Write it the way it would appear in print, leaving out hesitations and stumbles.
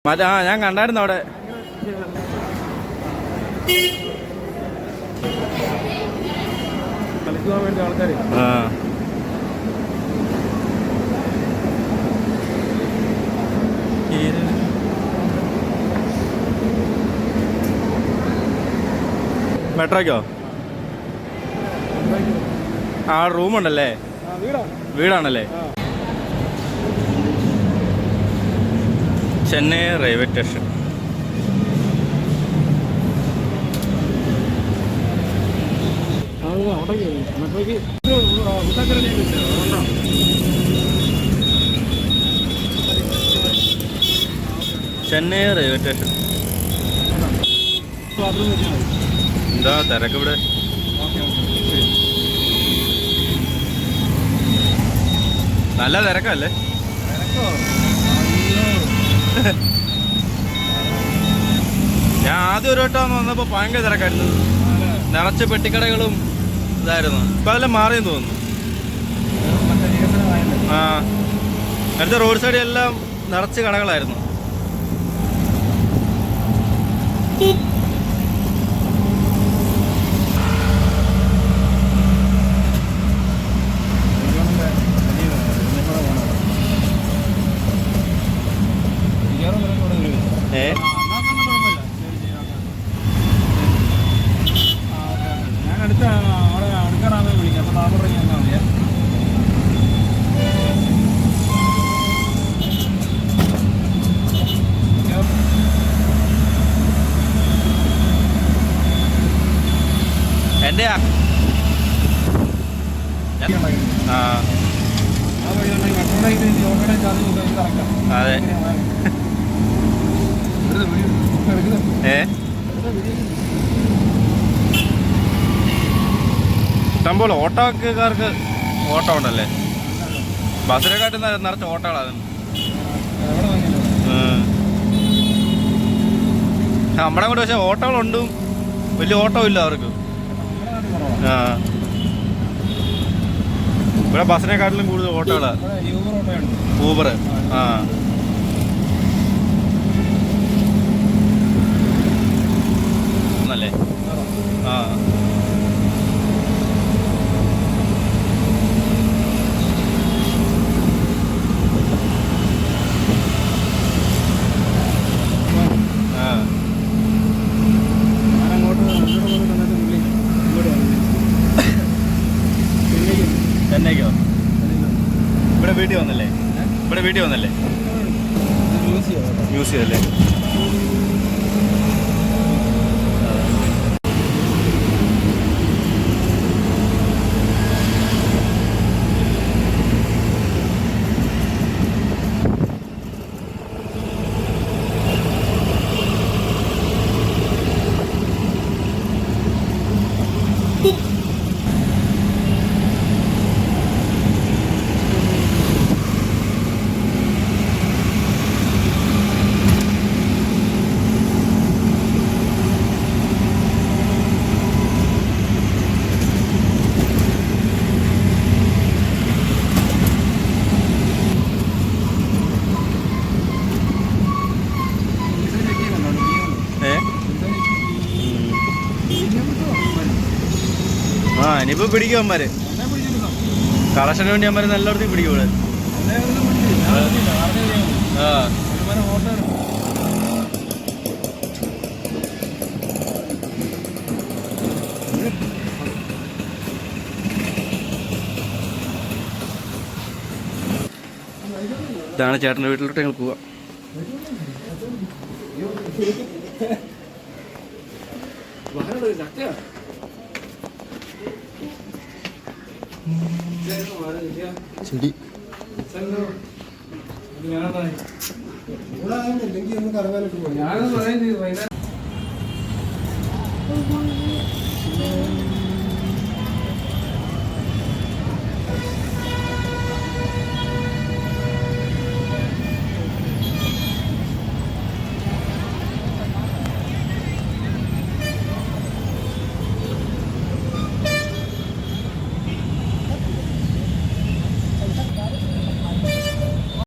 മറ്റേ ഞാൻ കണ്ടായിരുന്നു അവിടെ. കളിക്കാൻ വേണ്ടി ആൾക്കാർ. മെട്രോയ്ക്കോ? ആ റൂമുണ്ടല്ലേ? വീടാണല്ലേ? Chennai railway station. Chennai railway station. എന്താ തിരക്ക് ഇവിടെ? നല്ല തിരക്കല്ലേ? ഞാൻ ആദ്യം ഒരു വട്ടം വന്നപ്പോൾ ഭയങ്കര തിരക്കായിരുന്നു. നിറച്ച് പെട്ടിക്കടകളും ഇതായിരുന്നു. ഇപ്പം അതെല്ലാം മാറിയെന്ന് തോന്നുന്നു. ആ അടുത്ത റോഡ് സൈഡിൽ എല്ലാം നിറച്ച് കടകളായിരുന്നു. ഞാൻ അടുത്ത അവിടെ അടുക്കാറാന്ന് വിളിക്കാം. അപ്പോൾ താമര ഞാൻ മതിയെ. എൻ്റെ അതെ ഇഷ്ടംപോലെ ഓട്ടോക്കാർക്ക് ഓട്ടോ ഉണ്ടല്ലേ? ബസ്സിനെക്കാട്ടും നിറച്ച ഓട്ടോകളാണ്. നമ്മുടെ കൂടെ പക്ഷെ ഓട്ടോകളുണ്ട്, വലിയ ഓട്ടോ ഇല്ല അവർക്ക്. ആ ഇവിടെ ബസ്സിനെക്കാട്ടിലും കൂടുതൽ ഓട്ടോകളാണ്. ഊബർ. ആ ല്ലേ? ആ ചെന്നൈക്കോ? ഇവിടെ വീട്ടിൽ വന്നല്ലേ? ഇവിടെ വീട്ടിൽ വന്നല്ലേ? മ്യൂസിയം അല്ലേ? ആ ഇനിയിപ്പോൾ പിടിക്കും അമ്മമാര്. കളക്ഷന് വേണ്ടി അമ്മമാര് നല്ലയിടത്തും പിടിക്കും ഇവിടെ. ആ ഇതാണ് ചേട്ടൻ്റെ വീട്ടിലോട്ട് ഞങ്ങൾ പോവാം. ചെടി ഞാനൊന്ന് പറയാൻ